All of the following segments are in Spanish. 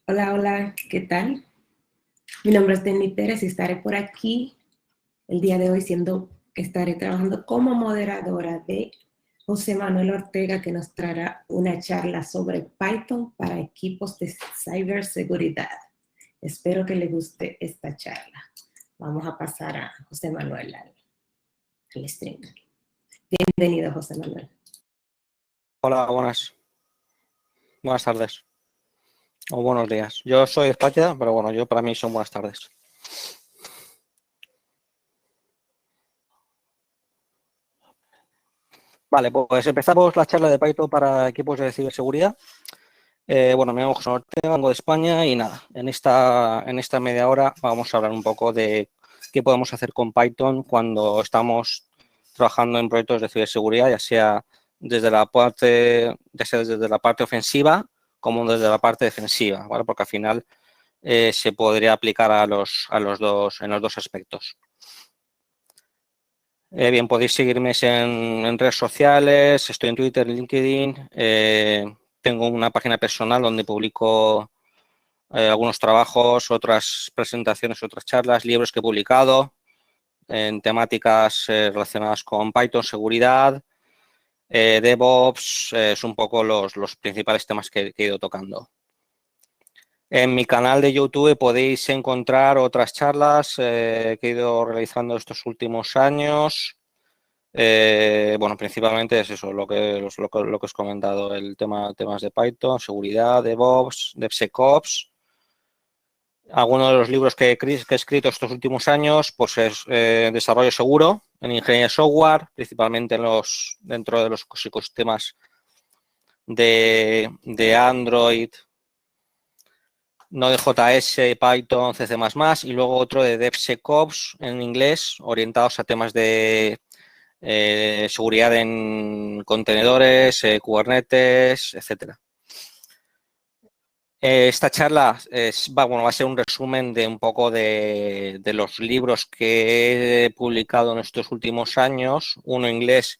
Hola, hola, ¿qué tal? Mi nombre es Denny Pérez y estaré por aquí el día de hoy estaré trabajando como moderadora de José Manuel Ortega, que nos traerá una charla sobre Python para equipos de ciberseguridad. Espero que le guste esta charla. Vamos a pasar a José Manuel al stream. Bienvenido, José Manuel. Hola, buenas tardes o buenos días. Yo soy de España, pero bueno, para mí son buenas tardes. Vale, pues empezamos la charla de Python para equipos de ciberseguridad. Bueno, me llamo José Ortega, vengo de España y nada, en esta media hora vamos a hablar un poco de qué podemos hacer con Python cuando estamos trabajando en proyectos de ciberseguridad, ya sea desde la parte ofensiva como desde la parte defensiva, ¿vale? Porque al final se podría aplicar en los dos aspectos. Bien, podéis seguirme en redes sociales, estoy en Twitter, LinkedIn, tengo una página personal donde publico algunos trabajos, otras presentaciones, otras charlas, libros que he publicado en temáticas relacionadas con Python, seguridad, DevOps, es un poco los principales temas que he ido tocando. En mi canal de YouTube podéis encontrar otras charlas que he ido realizando estos últimos años. Bueno, principalmente es eso, lo que os he comentado, temas de Python, seguridad, DevOps, DevSecOps. Algunos de los libros que he escrito estos últimos años, pues es desarrollo seguro en ingeniería de software, principalmente dentro de los ecosistemas de Android, Node.js, Python, C++, y luego otro de DevSecOps en inglés, orientados a temas de seguridad en contenedores, Kubernetes, etcétera. Esta charla va a ser un resumen de un poco de los libros que he publicado en estos últimos años, uno en inglés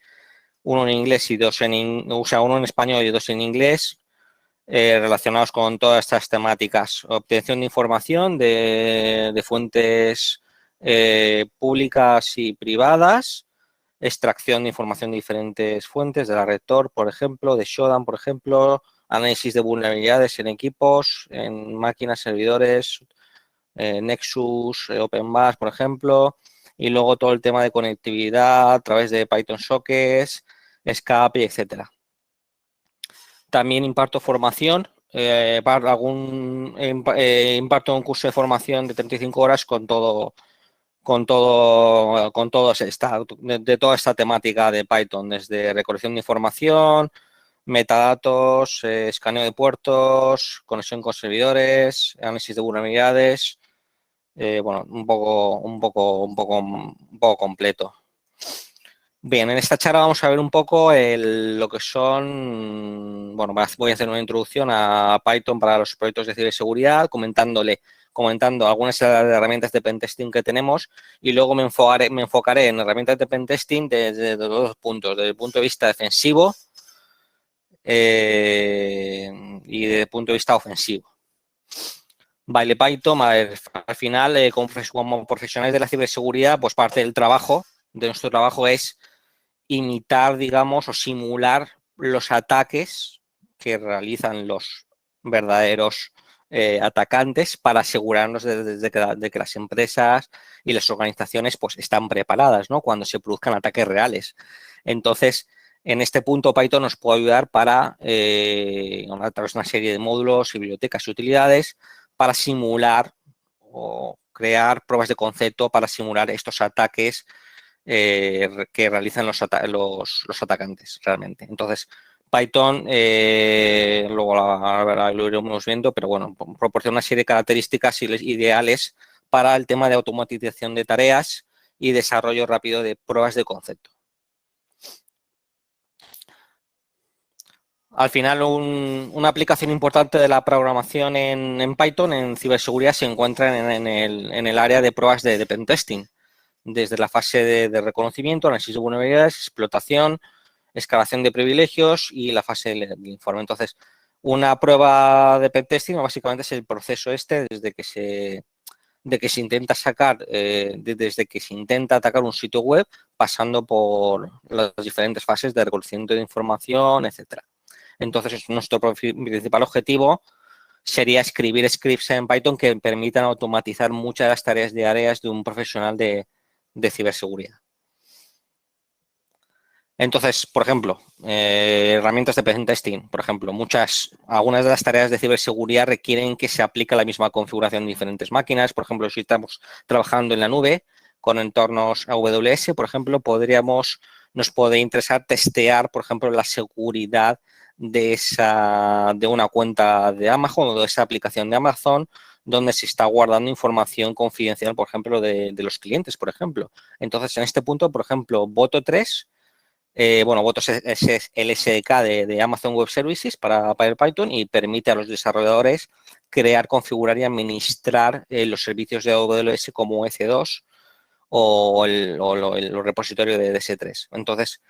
y uno en español y dos en inglés, relacionados con todas estas temáticas. Obtención de información de fuentes públicas y privadas, extracción de información de diferentes fuentes, de la red Tor, por ejemplo, de Shodan, por ejemplo, análisis de vulnerabilidades en equipos, en máquinas, servidores, Nexus, OpenBus, por ejemplo, y luego todo el tema de conectividad a través de Python Sockets, Escape, etcétera. También imparto formación, imparto un curso de formación de 35 horas con toda esta temática de Python, desde recolección de información, metadatos, escaneo de puertos, conexión con servidores, análisis de vulnerabilidades, bueno, un poco completo. Bien, en esta charla vamos a ver un poco lo que son, bueno, voy a hacer una introducción a Python para los proyectos de ciberseguridad, comentando algunas de las herramientas de pentesting que tenemos, y luego me enfocaré en herramientas de pentesting desde dos puntos, desde el punto de vista defensivo y desde el punto de vista ofensivo. Vale, Python, al final, como profesionales de la ciberseguridad, pues parte de nuestro trabajo es imitar, digamos, o simular los ataques que realizan los verdaderos atacantes para asegurarnos de que las empresas y las organizaciones pues están preparadas, ¿no?, cuando se produzcan ataques reales. Entonces, en este punto Python nos puede ayudar a través de una serie de módulos y bibliotecas y utilidades para simular o crear pruebas de concepto para simular estos ataques que realizan los atacantes realmente. Entonces, Python, luego lo iremos viendo, pero bueno, proporciona una serie de características ideales para el tema de automatización de tareas y desarrollo rápido de pruebas de concepto. Al final, una aplicación importante de la programación en Python, en ciberseguridad, se encuentra en el área de pruebas de pentesting, desde la fase de reconocimiento, análisis de vulnerabilidades, explotación, escalación de privilegios y la fase del informe. Entonces, Una prueba de pentesting básicamente es el proceso desde que se intenta sacar, desde que se intenta atacar un sitio web, pasando por las diferentes fases de reconocimiento de información, etcétera. Entonces, nuestro principal objetivo sería escribir scripts en Python que permitan automatizar muchas de las tareas diarias de un profesional de ciberseguridad. Entonces, por ejemplo, herramientas de pentesting, por ejemplo, algunas de las tareas de ciberseguridad requieren que se aplique la misma configuración en diferentes máquinas. Por ejemplo, si estamos trabajando en la nube con entornos AWS, por ejemplo, nos puede interesar testear, por ejemplo, la seguridad de una cuenta de Amazon o de esa aplicación de Amazon donde se está guardando información confidencial, por ejemplo, de los clientes, por ejemplo. Entonces, en este punto, por ejemplo, Boto3, Botos es el SDK de Amazon Web Services para Python y permite a los desarrolladores crear, configurar y administrar los servicios de AWS como EC2 o el repositorio de S3. Entonces,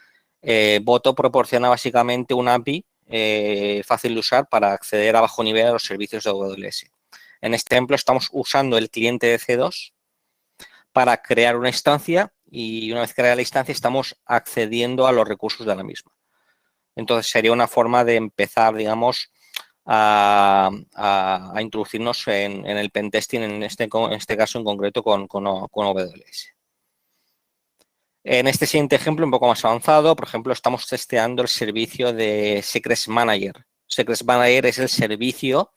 Boto proporciona básicamente una API fácil de usar para acceder a bajo nivel a los servicios de AWS. En este ejemplo estamos usando el cliente de EC2 para crear una instancia y una vez creada la instancia estamos accediendo a los recursos de la misma. Entonces sería una forma de empezar, digamos, a introducirnos en el pentesting, en este caso en concreto con AWS. En este siguiente ejemplo, un poco más avanzado, por ejemplo, estamos testeando el servicio de Secrets Manager. Secrets Manager es el servicio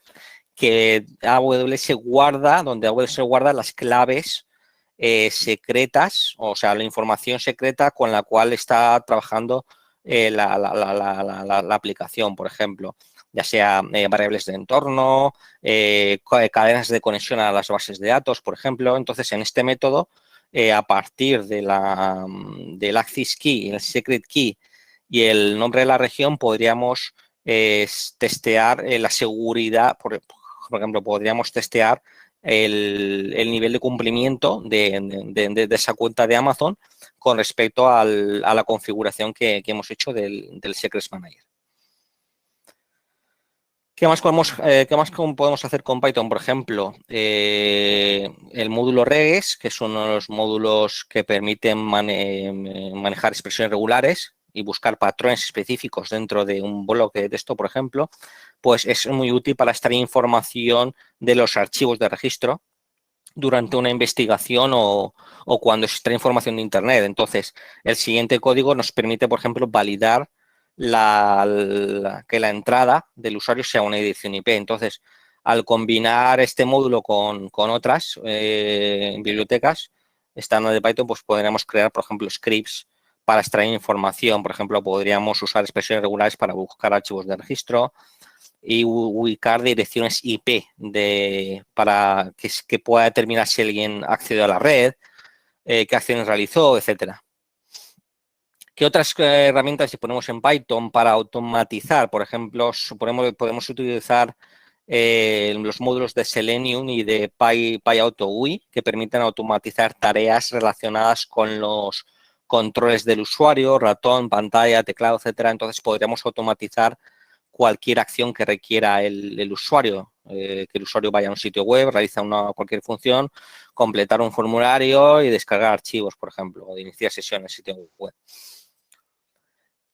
que AWS guarda, donde AWS guarda las claves secretas, o sea, la información secreta con la cual está trabajando la aplicación, por ejemplo, ya sea variables de entorno, cadenas de conexión a las bases de datos, por ejemplo. Entonces, en este método, a partir del access key, el secret key y el nombre de la región, podríamos testear la seguridad, por ejemplo, podríamos testear el nivel de cumplimiento de esa cuenta de Amazon con respecto a la configuración que hemos hecho del Secrets Manager. ¿Qué más podemos hacer con Python? Por ejemplo, el módulo regex, que es uno de los módulos que permiten manejar expresiones regulares y buscar patrones específicos dentro de un bloque de texto, por ejemplo, pues es muy útil para extraer información de los archivos de registro durante una investigación o cuando se extrae información de Internet. Entonces, el siguiente código nos permite, por ejemplo, validar que la entrada del usuario sea una dirección IP. Entonces, al combinar este módulo con otras bibliotecas estándar de Python, pues podríamos crear, por ejemplo, scripts para extraer información. Por ejemplo, podríamos usar expresiones regulares para buscar archivos de registro y ubicar direcciones IP para que pueda determinar si alguien accedió a la red, qué acciones realizó, etcétera. ¿Qué otras herramientas disponemos en Python para automatizar? Por ejemplo, podemos utilizar los módulos de Selenium y de PyAutoGUI que permiten automatizar tareas relacionadas con los controles del usuario, ratón, pantalla, teclado, etcétera. Entonces podríamos automatizar cualquier acción que requiera el usuario, que el usuario vaya a un sitio web, realiza cualquier función, completar un formulario y descargar archivos, por ejemplo, o de iniciar sesión en el sitio web.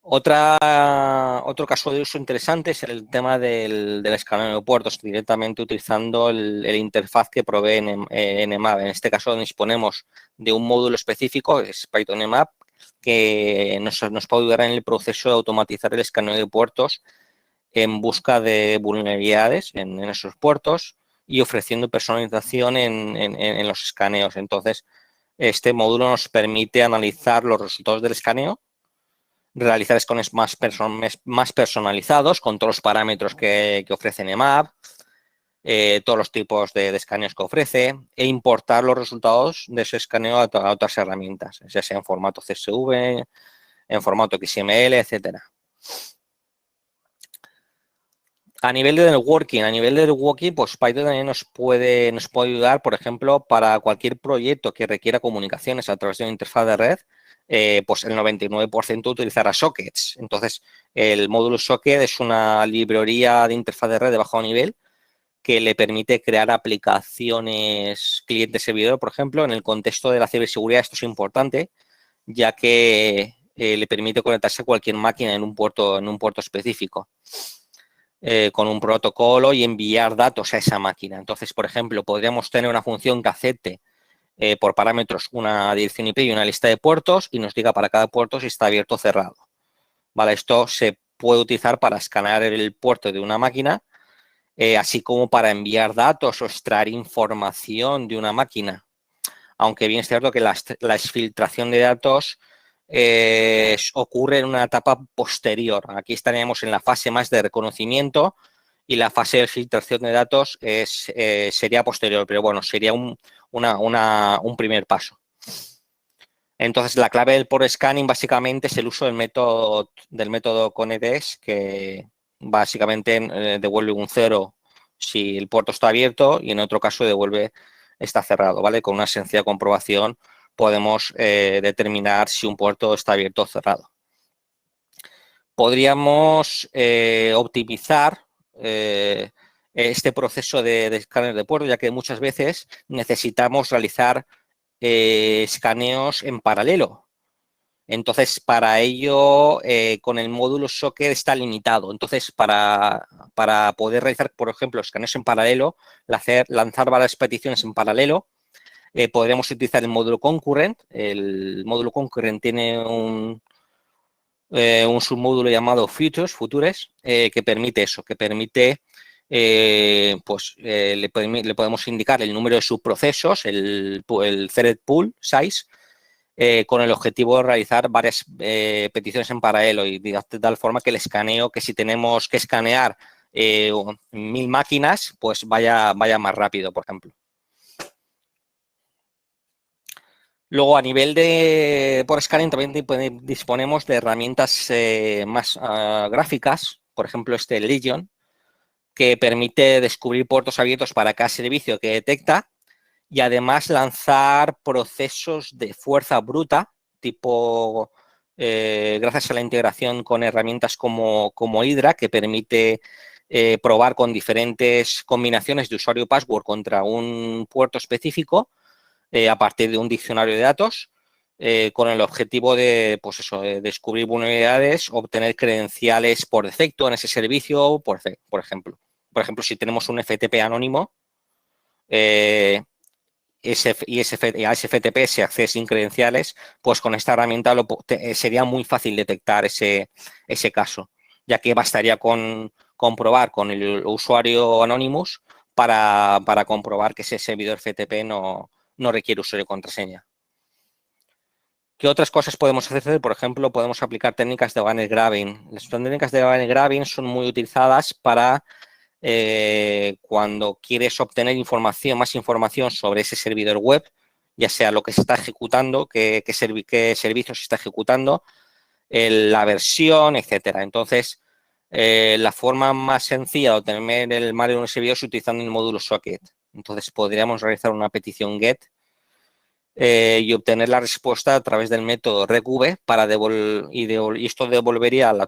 Otro caso de uso interesante es el tema del escaneo de puertos, directamente utilizando el interfaz que provee Nmap. En este caso disponemos de un módulo específico, es Python Nmap, que nos puede ayudar en el proceso de automatizar el escaneo de puertos en busca de vulnerabilidades en esos puertos y ofreciendo personalización en los escaneos. Entonces, este módulo nos permite analizar los resultados del escaneo, realizar escaneos más personalizados con todos los parámetros que ofrece Nmap, todos los tipos de escaneos que ofrece e importar los resultados de ese escaneo a otras herramientas, ya sea en formato CSV, en formato XML, etcétera. A nivel de networking, pues Python también nos puede ayudar, por ejemplo, para cualquier proyecto que requiera comunicaciones a través de una interfaz de red, pues el 99% utilizará sockets. Entonces, el módulo socket es una librería de interfaz de red de bajo nivel que le permite crear aplicaciones cliente-servidor, por ejemplo. En el contexto de la ciberseguridad esto es importante, ya que le permite conectarse a cualquier máquina en un puerto específico. Con un protocolo y enviar datos a esa máquina. Entonces, por ejemplo, podríamos tener una función que acepte por parámetros una dirección IP y una lista de puertos y nos diga para cada puerto si está abierto o cerrado. ¿Vale? Esto se puede utilizar para escanear el puerto de una máquina, así como para enviar datos o extraer información de una máquina. Aunque bien es cierto que la exfiltración de datos ocurre en una etapa posterior. Aquí estaríamos en la fase más de reconocimiento y la fase de filtración de datos sería posterior, pero bueno, sería un primer paso. Entonces, la clave del port scanning básicamente es el uso del método CONEDES, que básicamente devuelve un 0 si el puerto está abierto y en otro caso devuelve está cerrado, ¿vale? Con una sencilla comprobación podemos determinar si un puerto está abierto o cerrado. Podríamos optimizar este proceso de escáner de puerto, ya que muchas veces necesitamos realizar escaneos en paralelo. Entonces, para ello, con el módulo socket está limitado. Entonces, para poder realizar, por ejemplo, escaneos en paralelo, lanzar varias peticiones en paralelo, podríamos utilizar el módulo concurrent. El módulo concurrent tiene un submódulo llamado futures, que permite eso, que permite, le podemos indicar el número de subprocesos, el thread pool size, con el objetivo de realizar varias peticiones en paralelo y de tal forma que el escaneo, que si tenemos que escanear 1000 máquinas, pues vaya más rápido, por ejemplo. Luego, a nivel de por scanning, también disponemos de herramientas más gráficas, por ejemplo, Legion, que permite descubrir puertos abiertos para cada servicio que detecta y además lanzar procesos de fuerza bruta, tipo, gracias a la integración con herramientas como Hydra, que permite probar con diferentes combinaciones de usuario y password contra un puerto específico, a partir de un diccionario de datos, con el objetivo de, pues eso, de descubrir vulnerabilidades, obtener credenciales por defecto en ese servicio, por ejemplo. Por ejemplo, si tenemos un FTP anónimo, a ese FTP se accede sin credenciales, pues con esta herramienta sería muy fácil detectar ese caso, ya que bastaría con comprobar con el usuario Anonymous para comprobar que ese servidor FTP no requiere usuario y contraseña. ¿Qué otras cosas podemos hacer? Por ejemplo, podemos aplicar técnicas de event grabbing. Las técnicas de event grabbing son muy utilizadas para cuando quieres obtener más información sobre ese servidor web, ya sea lo que se está ejecutando, qué servicios se está ejecutando, la versión, etcétera. Entonces, la forma más sencilla de obtener el malware en un servidor es utilizando el módulo socket. Entonces, podríamos realizar una petición GET y obtener la respuesta a través del método recv y esto devolvería una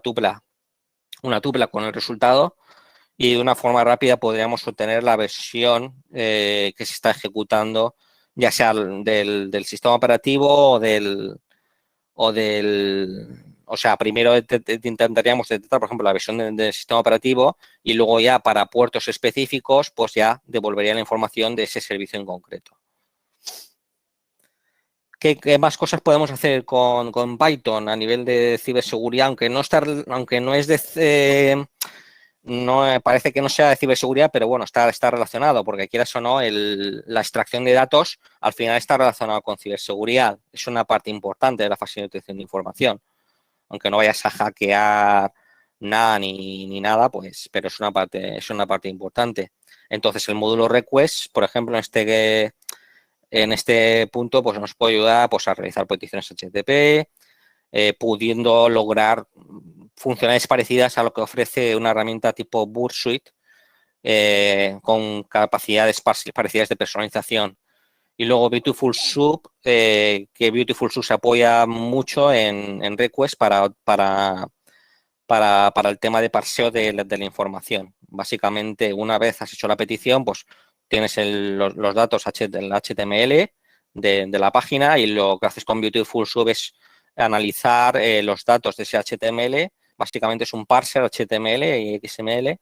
tupla con el resultado, y de una forma rápida podríamos obtener la versión que se está ejecutando, ya sea del sistema operativo o sea, primero intentaríamos detectar, por ejemplo, la versión del sistema operativo y luego ya para puertos específicos, pues ya devolvería la información de ese servicio en concreto. ¿Qué más cosas podemos hacer con Python a nivel de ciberseguridad? Aunque no es de... no parece que no sea de ciberseguridad, pero bueno, está relacionado, porque quieras o no, la extracción de datos al final está relacionado con ciberseguridad. Es una parte importante de la facilitación de información. Aunque no vayas a hackear nada ni nada, pues, pero es una parte importante. Entonces, el módulo request, por ejemplo, en este punto, pues nos puede ayudar, pues, a realizar peticiones HTTP, pudiendo lograr funcionalidades parecidas a lo que ofrece una herramienta tipo Bursuite, con capacidades parecidas de personalización. Y luego Beautiful Soup, que Beautiful Soup se apoya mucho en request para el tema de parseo de la información. Básicamente, una vez has hecho la petición, pues tienes los datos del HTML de la página, y lo que haces con Beautiful Soup es analizar los datos de ese HTML. Básicamente es un parser HTML y XML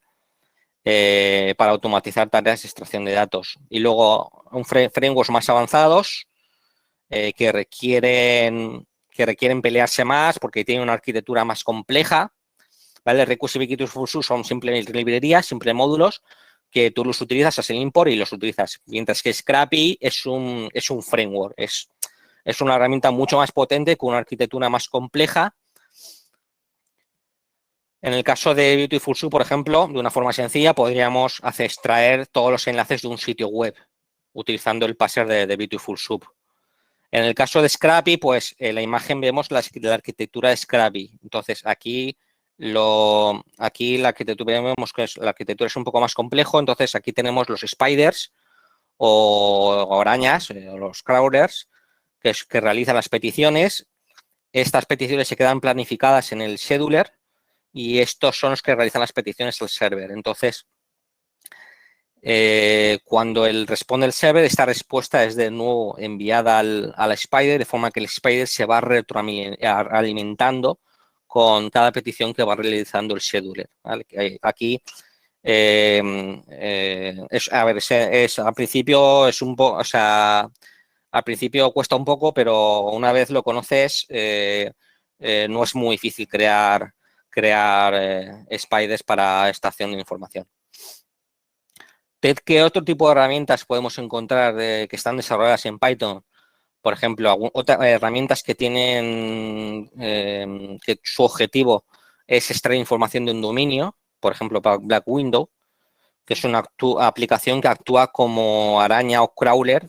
para automatizar tareas de extracción de datos. Y luego frameworks más avanzados que requieren pelearse más porque tienen una arquitectura más compleja, ¿vale? Recursive y Beautiful Soup son simplemente librerías, simples módulos que tú los utilizas, haces el import y los utilizas. Mientras que Scrappy es un framework, es una herramienta mucho más potente con una arquitectura más compleja. En el caso de Beautiful Soup, por ejemplo, de una forma sencilla, podríamos extraer todos los enlaces de un sitio web utilizando el parser de Beautiful Soup. En el caso de Scrappy, pues en la imagen vemos la arquitectura de Scrappy. Entonces, aquí la arquitectura, vemos que la arquitectura es un poco más complejo. Entonces, aquí tenemos los spiders o arañas, o los crawlers, que realizan las peticiones. Estas peticiones se quedan planificadas en el scheduler y estos son los que realizan las peticiones al server. Entonces, cuando responde el server, esta respuesta es de nuevo enviada al Spider, de forma que el Spider se va retroalimentando con cada petición que va realizando el scheduler, ¿vale? Aquí, al principio es un poco, o sea, al principio cuesta un poco, pero una vez lo conoces, no es muy difícil crear spiders para extracción de información. ¿Qué otro tipo de herramientas podemos encontrar que están desarrolladas en Python? Por ejemplo, otras herramientas que tienen que su objetivo es extraer información de un dominio, por ejemplo, para Black Widow, que es una aplicación que actúa como araña o crawler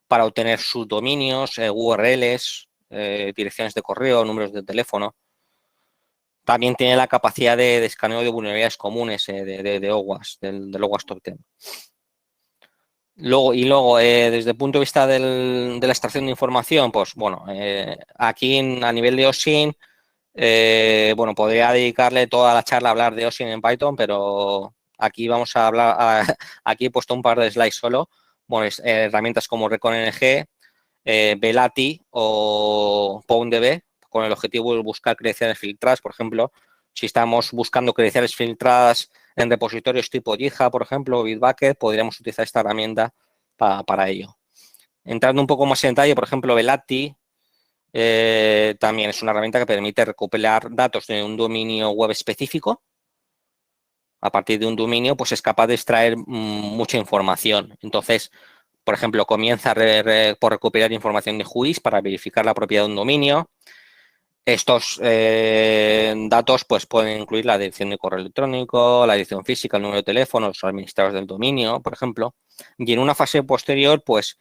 para obtener sus dominios, URLs, direcciones de correo, números de teléfono. También tiene la capacidad de escaneo de vulnerabilidades comunes de OWASP, del OWASP Top 10. Luego, desde el punto de vista de la extracción de información, pues bueno, aquí a nivel de OSINT, bueno, podría dedicarle toda la charla a hablar de OSINT en Python, pero aquí vamos a hablar, aquí he puesto un par de slides solo. Bueno, herramientas como ReconNG, Velati o PwnDB, con el objetivo de buscar credenciales filtradas. Por ejemplo, si estamos buscando credenciales filtradas en repositorios tipo GitHub, por ejemplo, o Bitbucket, podríamos utilizar esta herramienta para ello. Entrando un poco más en detalle, por ejemplo, Velati también es una herramienta que permite recopilar datos de un dominio web específico. A partir de un dominio, pues es capaz de extraer mucha información. Entonces, por ejemplo, comienza por recopilar información de whois para verificar la propiedad de un dominio. Estos datos pues pueden incluir la dirección de correo electrónico, la dirección física, el número de teléfono, los administradores del dominio, por ejemplo. Y en una fase posterior, pues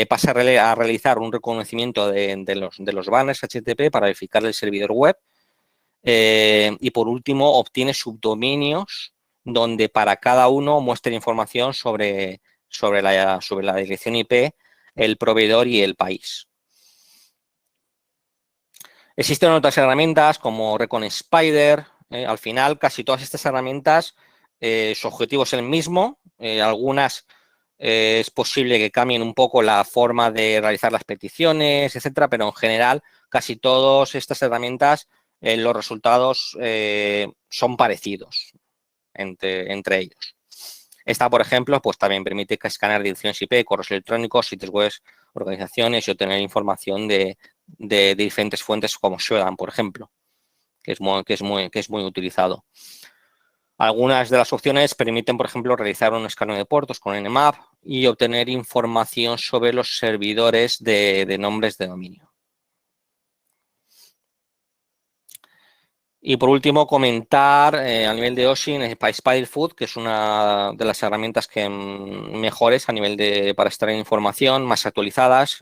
pasa a realizar un reconocimiento de los banners HTTP para verificar el servidor web. Y por último, obtiene subdominios donde para cada uno muestre información sobre la dirección IP, el proveedor y el país. Existen otras herramientas como Recon Spider. Al final, casi todas estas herramientas, su objetivo es el mismo. Algunas es posible que cambien un poco la forma de realizar las peticiones, etcétera, pero en general, casi todas estas herramientas, los resultados son parecidos entre ellos. Esta, por ejemplo, pues también permite escanear direcciones IP, correos electrónicos, sitios web, organizaciones y obtener información de diferentes fuentes como Shodan, por ejemplo, que es muy utilizado. Algunas de las opciones permiten, por ejemplo, realizar un escaneo de puertos con Nmap y obtener información sobre los servidores de nombres de dominio. Y por último, comentar a nivel de OSINT Spiderfood, que es una de las herramientas mejores a nivel para extraer información, más actualizadas.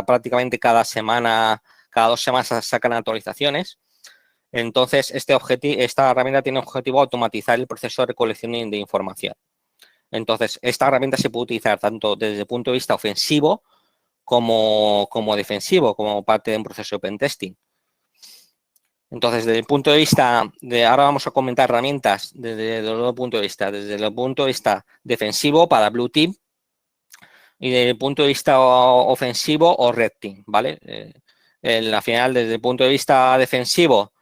Prácticamente cada 2 semanas sacan actualizaciones. Entonces, esta herramienta tiene objetivo automatizar el proceso de recolección de información. Entonces, esta herramienta se puede utilizar tanto desde el punto de vista ofensivo como defensivo, como parte de un proceso de pentesting. Entonces, desde el punto de vista ahora vamos a comentar herramientas desde los dos puntos de vista. Desde el punto de vista defensivo para Blue Team y desde el punto de vista ofensivo o Red Team, ¿vale? Al final, desde el punto de vista defensivo,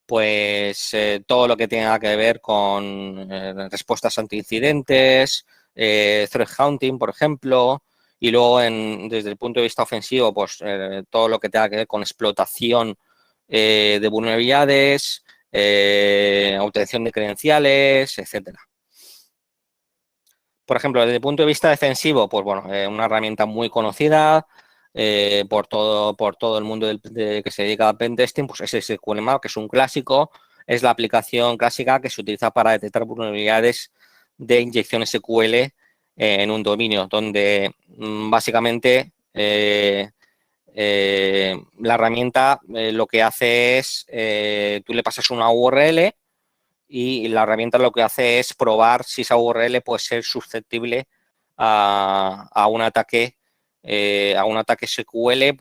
pues todo lo que tenga que ver con respuestas ante incidentes, threat hunting, por ejemplo, y luego desde el punto de vista ofensivo, pues todo lo que tenga que ver con explotación de vulnerabilidades, obtención de credenciales, etcétera. Por ejemplo, desde el punto de vista defensivo, pues bueno, una herramienta muy conocida por todo el mundo que se dedica a pentesting, pues es SQLMap, que es un clásico, es la aplicación clásica que se utiliza para detectar vulnerabilidades de inyección SQL en un dominio, donde básicamente la herramienta lo que hace es, tú le pasas una URL y la herramienta lo que hace es probar si esa URL puede ser susceptible a un ataque SQL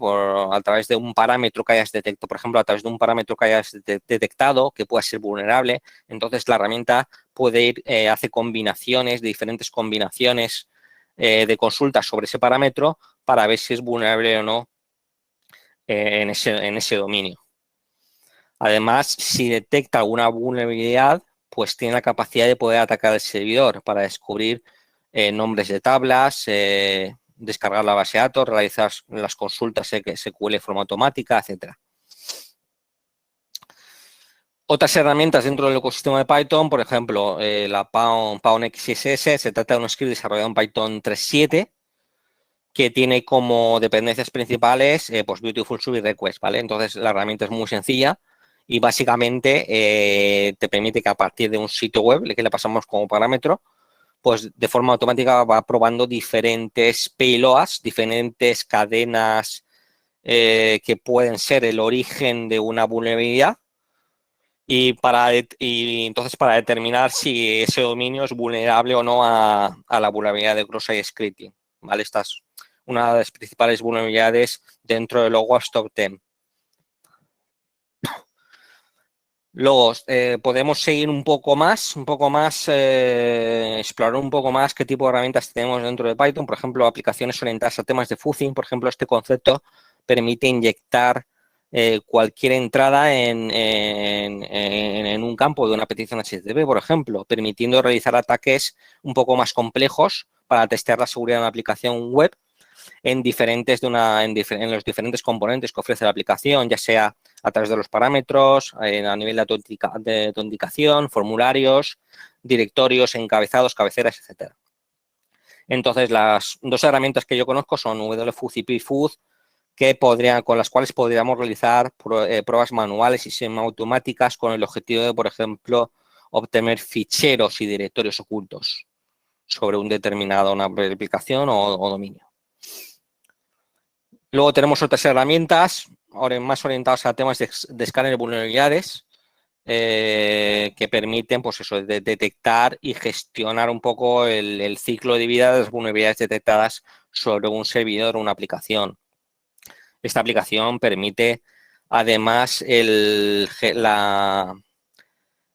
a través de un parámetro que hayas detectado, por ejemplo, a través de un parámetro que hayas detectado que pueda ser vulnerable. Entonces la herramienta puede ir, hace combinaciones, diferentes combinaciones de consultas sobre ese parámetro para ver si es vulnerable o no en ese dominio. Además, si detecta alguna vulnerabilidad, pues tiene la capacidad de poder atacar el servidor para descubrir nombres de tablas, descargar la base de datos, realizar las consultas SQL de forma automática, etcétera. Otras herramientas dentro del ecosistema de Python, por ejemplo, la Pawn XSS, se trata de un script desarrollado en Python 3.7 que tiene como dependencias principales pues Beautiful Soup y Request, ¿vale? Entonces la herramienta es muy sencilla y básicamente te permite que a partir de un sitio web, que le pasamos como parámetro, pues de forma automática va probando diferentes payloads, diferentes cadenas que pueden ser el origen de una vulnerabilidad y entonces para determinar si ese dominio es vulnerable o no a la vulnerabilidad de cross-site scripting, ¿vale? Esta es una de las principales vulnerabilidades dentro de los Watchdog 10. Luego, podemos seguir un poco más, explorar un poco más qué tipo de herramientas tenemos dentro de Python. Por ejemplo, aplicaciones orientadas a temas de fuzzing. Por ejemplo, este concepto permite inyectar cualquier entrada en un campo de una petición HTTP, por ejemplo, permitiendo realizar ataques un poco más complejos para testear la seguridad de una aplicación web en los diferentes componentes que ofrece la aplicación, ya sea a través de los parámetros, a nivel de autenticación, formularios, directorios, encabezados, cabeceras, etcétera. Entonces, las dos herramientas que yo conozco son WFUZ y PFUZ, con las cuales podríamos realizar pruebas manuales y semiautomáticas con el objetivo de, por ejemplo, obtener ficheros y directorios ocultos sobre una determinada aplicación o dominio. Luego tenemos otras herramientas más orientadas a temas de escáner de vulnerabilidades que permiten, pues eso, detectar y gestionar un poco el ciclo de vida de las vulnerabilidades detectadas sobre un servidor o una aplicación. Esta aplicación permite, además, el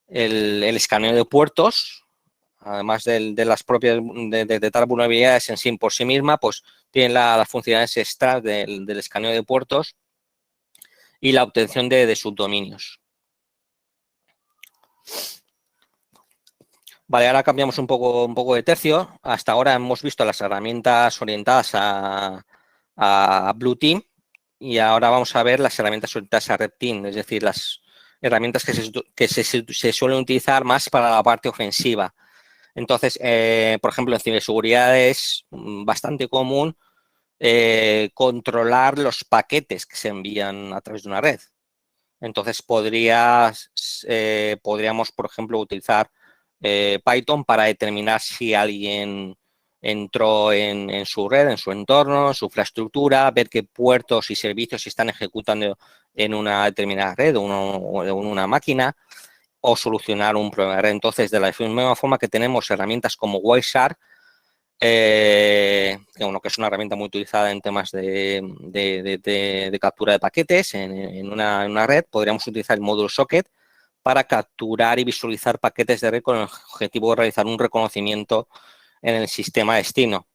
escaneo de puertos, además de las propias de detectar vulnerabilidades en sí por sí misma, pues tienen las funcionalidades extras del escaneo de puertos y la obtención de subdominios. Vale, ahora cambiamos un poco de tercio. Hasta ahora hemos visto las herramientas orientadas a Blue Team y ahora vamos a ver las herramientas orientadas a Red Team, es decir, las herramientas que se suelen utilizar más para la parte ofensiva. Entonces, por ejemplo, en ciberseguridad es bastante común controlar los paquetes que se envían a través de una red. Entonces, podríamos, por ejemplo, utilizar Python para determinar si alguien entró en su red, en su entorno, en su infraestructura, ver qué puertos y servicios se están ejecutando en una determinada red o en una máquina, o solucionar un problema de red. Entonces, de la misma forma que tenemos herramientas como Wireshark, que es una herramienta muy utilizada en temas de captura de paquetes en una red, podríamos utilizar el módulo Socket para capturar y visualizar paquetes de red con el objetivo de realizar un reconocimiento en el sistema destino.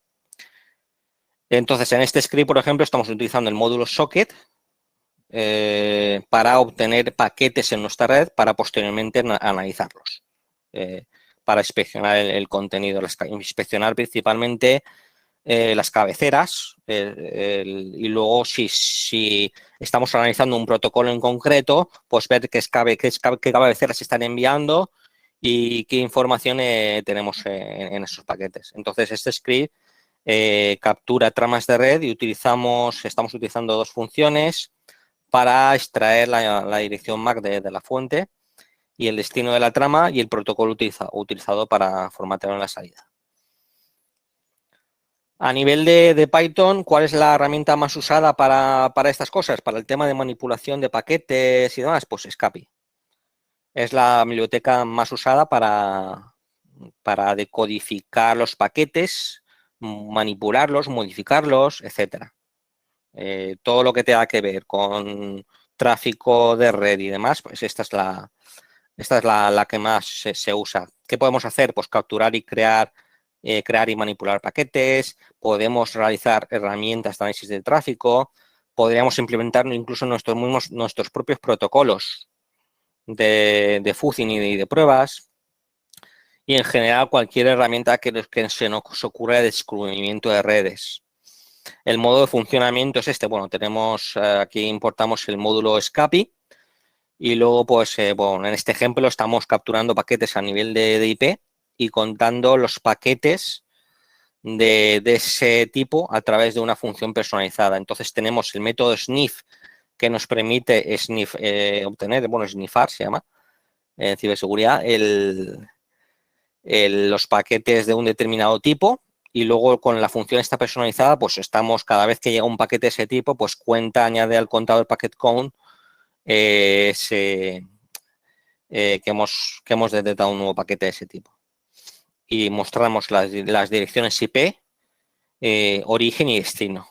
Entonces, en este script, por ejemplo, estamos utilizando el módulo Socket para obtener paquetes en nuestra red para posteriormente analizarlos, para inspeccionar el contenido, inspeccionar principalmente las cabeceras y luego si estamos analizando un protocolo en concreto, pues ver qué cabeceras se están enviando y qué información tenemos en esos paquetes. Entonces, este script captura tramas de red y estamos utilizando dos funciones para extraer la dirección MAC de la fuente y el destino de la trama y el protocolo utilizado para formatear en la salida. A nivel de Python, ¿cuál es la herramienta más usada para estas cosas? Para el tema de manipulación de paquetes y demás, pues Scapy. Es la biblioteca más usada para decodificar los paquetes, manipularlos, modificarlos, etcétera. Todo lo que tenga que ver con tráfico de red y demás, pues esta es la que más se usa. ¿Qué podemos hacer? Pues capturar y crear y manipular paquetes, podemos realizar herramientas de análisis de tráfico, podríamos implementar incluso nuestros propios protocolos de fuzzing y de pruebas, y en general cualquier herramienta que se nos ocurra de descubrimiento de redes. El modo de funcionamiento es este. Bueno, aquí importamos el módulo Scapy y luego, pues, en este ejemplo estamos capturando paquetes a nivel de IP y contando los paquetes de ese tipo a través de una función personalizada. Entonces tenemos el método sniff que nos permite snifar, se llama, en ciberseguridad, los paquetes de un determinado tipo, y luego con la función esta personalizada, pues cada vez que llega un paquete de ese tipo, pues añade al contador packet count que hemos detectado un nuevo paquete de ese tipo. Y mostramos las direcciones IP, origen y destino.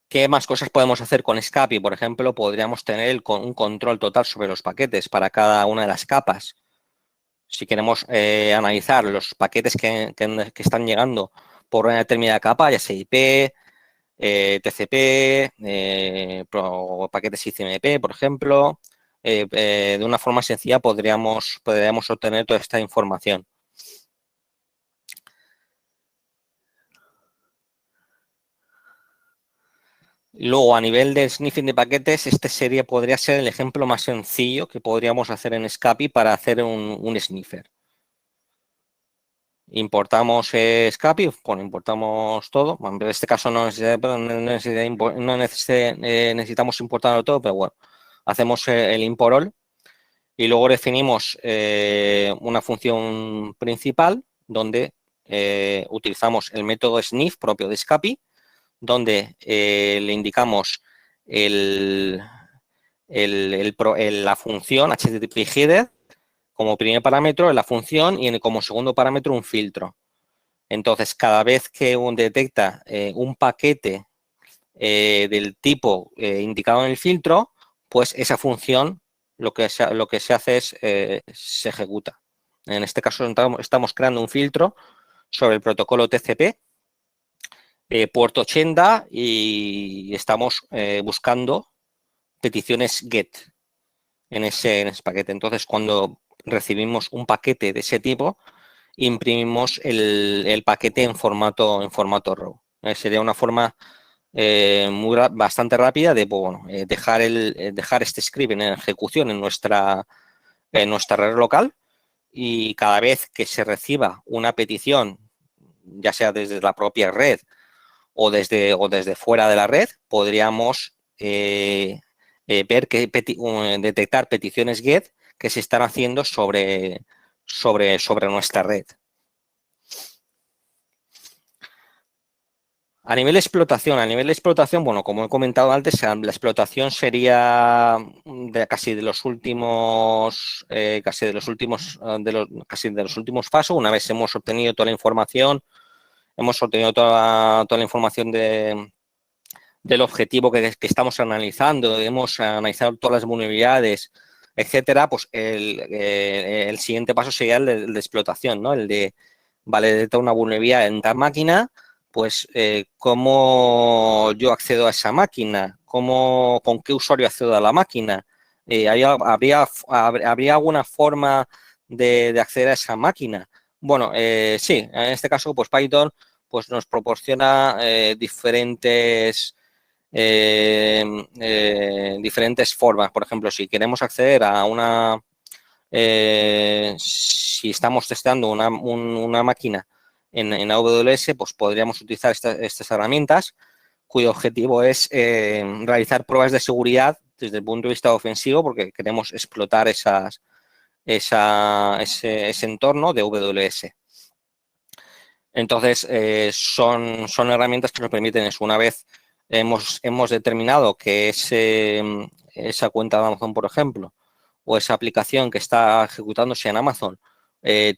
¿Qué más cosas podemos hacer con Scapy? Por ejemplo, podríamos tener un control total sobre los paquetes para cada una de las capas. Si queremos analizar los paquetes que están llegando por una determinada capa, ya sea IP, TCP, paquetes ICMP, por ejemplo, de una forma sencilla podríamos obtener toda esta información. Luego, a nivel de sniffing de paquetes, podría ser el ejemplo más sencillo que podríamos hacer en Scapy para hacer un sniffer. Importamos Scapy, importamos todo. En este caso no necesitamos importarlo todo, pero bueno, hacemos el import all y luego definimos una función principal donde utilizamos el método sniff propio de Scapy, donde le indicamos la función HTTP header como primer parámetro, la función, y como segundo parámetro un filtro. Entonces, cada vez que detecta un paquete del tipo indicado en el filtro, pues esa función lo que se hace es se ejecuta. En este caso estamos creando un filtro sobre el protocolo TCP, puerto 80, y estamos buscando peticiones GET en ese paquete. Entonces, cuando recibimos un paquete de ese tipo, imprimimos el paquete en formato RAW. Sería una forma bastante rápida de dejar este script en ejecución en nuestra red local, y cada vez que se reciba una petición, ya sea desde la propia red o desde fuera de la red, podríamos detectar peticiones GET que se están haciendo sobre nuestra red. A nivel de explotación, bueno, como he comentado antes, la explotación sería casi de los últimos pasos. Una vez hemos obtenido toda la información, hemos obtenido toda la información del objetivo que estamos analizando, hemos analizado todas las vulnerabilidades, etcétera, pues el siguiente paso sería el de explotación, ¿no? El de, vale, detectar una vulnerabilidad en tal máquina, pues cómo yo accedo a esa máquina, con qué usuario accedo a la máquina. ¿Habría alguna forma de acceder a esa máquina? Bueno, sí, en este caso, pues Python pues nos proporciona diferentes formas. Por ejemplo, si queremos acceder a si estamos testeando una máquina en AWS, pues podríamos utilizar estas herramientas cuyo objetivo es realizar pruebas de seguridad desde el punto de vista ofensivo, porque queremos explotar ese entorno de AWS. Entonces, son herramientas que nos permiten eso. Una vez hemos determinado que esa cuenta de Amazon, por ejemplo, o esa aplicación que está ejecutándose en Amazon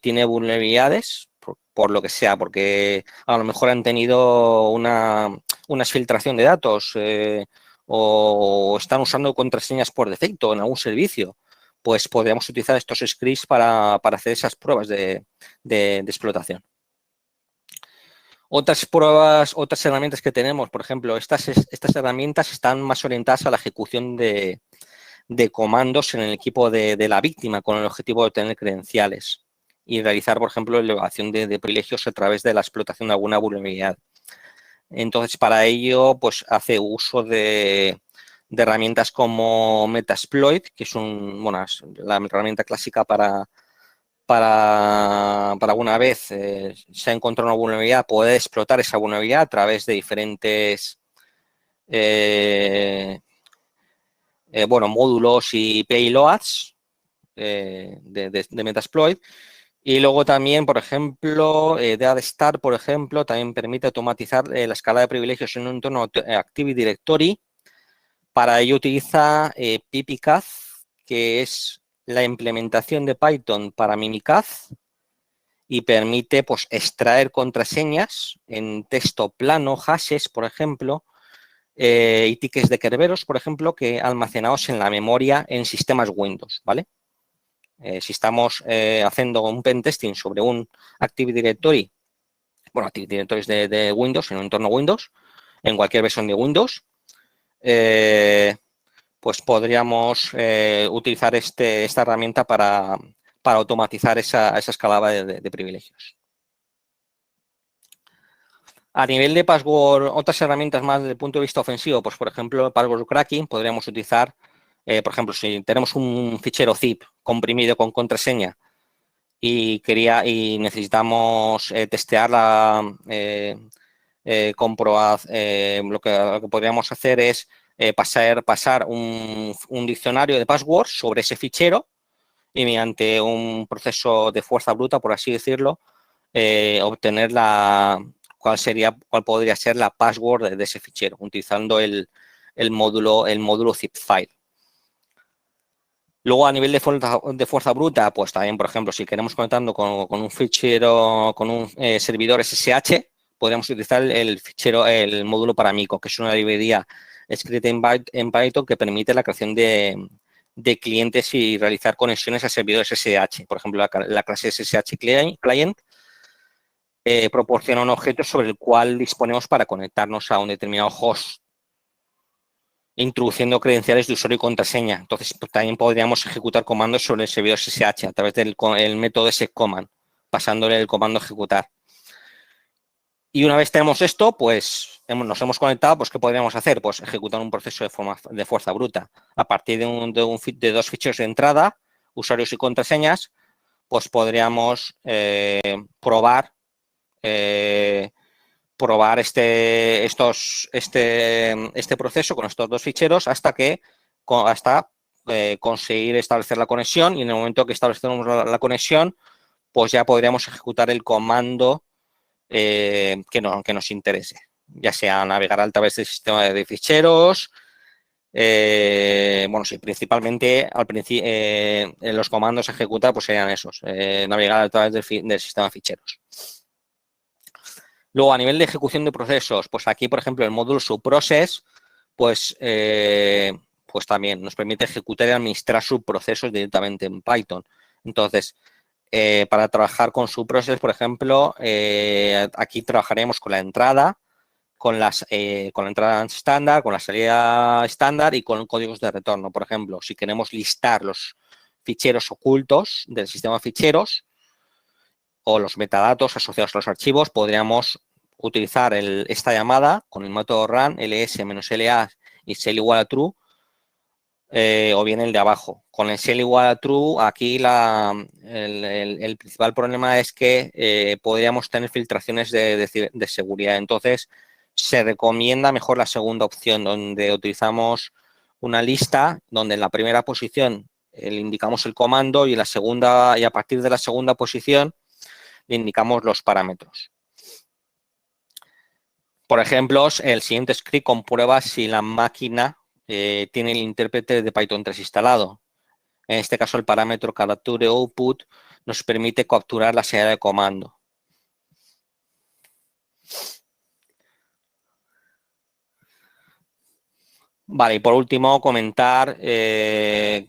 tiene vulnerabilidades, por lo que sea, porque a lo mejor han tenido una filtración de datos o están usando contraseñas por defecto en algún servicio, pues podríamos utilizar estos scripts para hacer esas pruebas de explotación. Otras herramientas que tenemos, por ejemplo, estas herramientas están más orientadas a la ejecución de comandos en el equipo de la víctima con el objetivo de obtener credenciales y realizar, por ejemplo, elevación de privilegios a través de la explotación de alguna vulnerabilidad. Entonces, para ello, pues hace uso de herramientas como Metasploit, que es la herramienta clásica para una vez se ha encontrado una vulnerabilidad, poder explotar esa vulnerabilidad a través de diferentes módulos y payloads de Metasploit. Y luego también, por ejemplo, DADStar, por ejemplo, también permite automatizar la escala de privilegios en un entorno Active Directory. Para ello utiliza PyPyCAD, que es la implementación de Python para Mimikatz y permite pues extraer contraseñas en texto plano, hashes, por ejemplo, y tickets de Kerberos, por ejemplo, que almacenados en la memoria en sistemas Windows, ¿vale? Si estamos haciendo un pentesting sobre un Active Directory, bueno, Active Directories de Windows, en un entorno Windows, en cualquier versión de Windows, pues podríamos utilizar esta herramienta para automatizar esa escalada de privilegios. A nivel de password, otras herramientas más desde el punto de vista ofensivo, pues por ejemplo, password cracking, podríamos utilizar, por ejemplo, si tenemos un fichero zip comprimido con contraseña y necesitamos testearla, comprobar, lo que podríamos hacer es pasar un diccionario de passwords sobre ese fichero y mediante un proceso de fuerza bruta, por así decirlo, obtener cuál podría ser la password de ese fichero, utilizando el módulo zip file. Luego, a nivel de fuerza bruta, pues también, por ejemplo, si queremos conectando con un fichero, con un servidor SSH, podríamos utilizar el módulo Paramico, que es una librería escrita en Python que permite la creación de clientes y realizar conexiones a servidores SSH. Por ejemplo, la clase SSH Client proporciona un objeto sobre el cual disponemos para conectarnos a un determinado host, introduciendo credenciales de usuario y contraseña. Entonces, pues, también podríamos ejecutar comandos sobre el servidor SSH a través del método scommand, pasándole el comando ejecutar. Y una vez tenemos esto, pues nos hemos conectado, pues ¿qué podríamos hacer? Pues ejecutar un proceso de fuerza bruta. A partir de dos ficheros de entrada, usuarios y contraseñas, pues podríamos probar este proceso con estos dos ficheros hasta conseguir establecer la conexión, y en el momento que establecemos la conexión, pues ya podríamos ejecutar el comando que nos interese. ya sea navegar a través del sistema de ficheros. Bueno, sí, principalmente los comandos a ejecutar pues serían esos, navegar a través del sistema de ficheros. Luego, a nivel de ejecución de procesos, pues aquí, por ejemplo, el módulo subprocess, pues también nos permite ejecutar y administrar subprocesos directamente en Python. Entonces, para trabajar con subprocess, por ejemplo, aquí trabajaremos con la entrada, con la entrada estándar, con la salida estándar y con códigos de retorno. Por ejemplo, si queremos listar los ficheros ocultos del sistema de ficheros o los metadatos asociados a los archivos, podríamos utilizar esta llamada con el método run ls-la y shell igual a true, o bien el de abajo. Con el shell igual a true, aquí el principal problema es que podríamos tener filtraciones de seguridad. Entonces, se recomienda mejor la segunda opción, donde utilizamos una lista donde en la primera posición le indicamos el comando y en la segunda, y a partir de la segunda posición le indicamos los parámetros. Por ejemplo, el siguiente script comprueba si la máquina tiene el intérprete de Python 3 instalado. En este caso, el parámetro capture output nos permite capturar la salida de comando. Vale, y por último, comentar que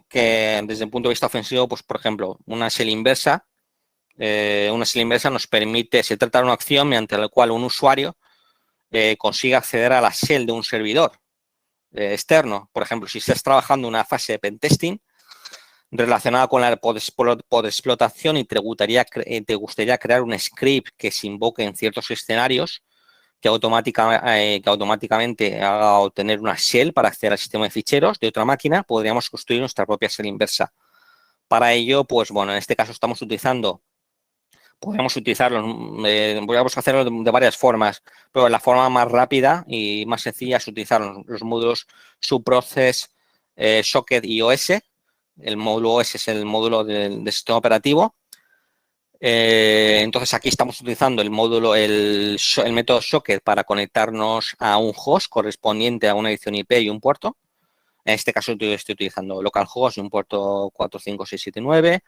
desde el punto de vista ofensivo, pues por ejemplo, una shell inversa nos permite, se trata de una acción mediante la cual un usuario consigue acceder a la shell de un servidor externo. Por ejemplo, si estás trabajando una fase de pentesting relacionada con la podexplotación y te gustaría crear un script que se invoque en ciertos escenarios, que automáticamente haga obtener una shell para acceder al sistema de ficheros de otra máquina, podríamos construir nuestra propia shell inversa. Para ello, pues bueno, en este caso podríamos utilizarlo, podríamos hacerlo de varias formas, pero la forma más rápida y más sencilla es utilizar los módulos subprocess, socket y OS. El módulo OS es el módulo del sistema operativo. Entonces aquí estamos utilizando el método socket para conectarnos a un host correspondiente a una dirección IP y un puerto. En este caso estoy utilizando localhost y un puerto 45679.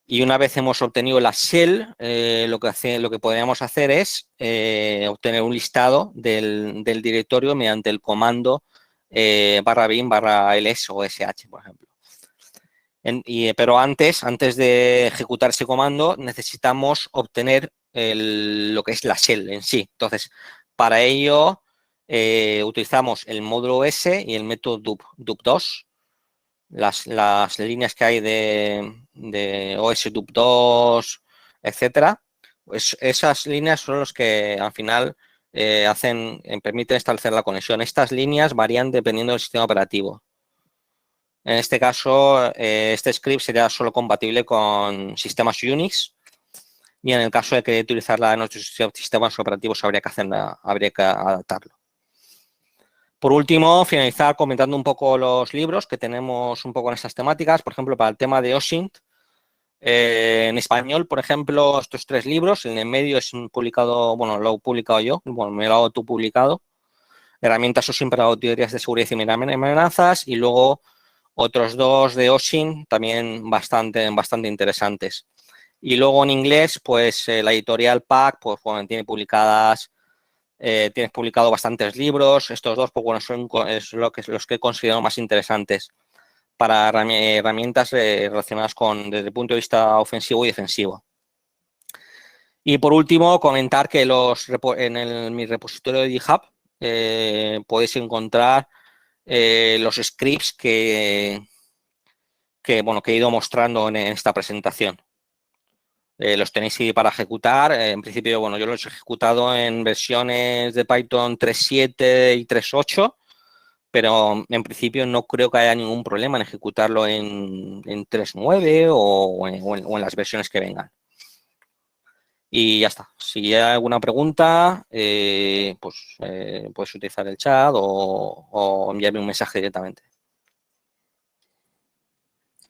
Y una vez hemos obtenido la shell, lo que podríamos hacer es obtener un listado del directorio mediante el comando /bin/ls o sh, por ejemplo. Pero antes de ejecutar ese comando, necesitamos obtener lo que es la shell en sí. Entonces, para ello, utilizamos el módulo S y el método dup2. Las líneas que hay de OS dup2, etcétera, pues esas líneas son los que al final permiten establecer la conexión. Estas líneas varían dependiendo del sistema operativo. En este caso, este script sería solo compatible con sistemas Unix, y en el caso de que utilizarla en otros sistemas operativos habría que adaptarlo. Por último, finalizar comentando un poco los libros que tenemos un poco en estas temáticas. Por ejemplo, para el tema de OSINT, en español, por ejemplo, estos 3 libros. En el medio es publicado, bueno, lo he publicado yo, bueno, me lo he autopublicado. Herramientas OSINT para auditorías de seguridad y amenazas, y luego otros 2 de OSINT también bastante interesantes. Y luego en inglés, pues la editorial PAC, pues bueno, tienes publicado bastantes libros. Estos 2, pues bueno, son los que considero más interesantes para herramientas relacionadas desde el punto de vista ofensivo y defensivo. Y por último, comentar que en mi repositorio de GitHub podéis encontrar los scripts que he ido mostrando en esta presentación. Los tenéis ahí para ejecutar. En principio, bueno, yo los he ejecutado en versiones de Python 3.7 y 3.8, pero en principio no creo que haya ningún problema en ejecutarlo en 3.9 o en las versiones que vengan. Y ya está. Si hay alguna pregunta, pues puedes utilizar el chat o enviarme un mensaje directamente.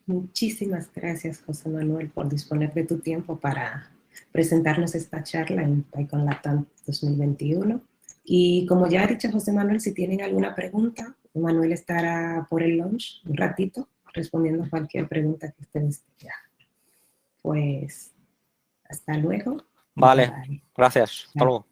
Muchísimas gracias, José Manuel, por disponer de tu tiempo para presentarnos esta charla en PyCon Latam 2021. Y como ya ha dicho José Manuel, si tienen alguna pregunta, Manuel estará por el lunch un ratito respondiendo cualquier pregunta que ustedes tengan. Pues hasta luego. Vale, Bye. gracias. Hasta luego.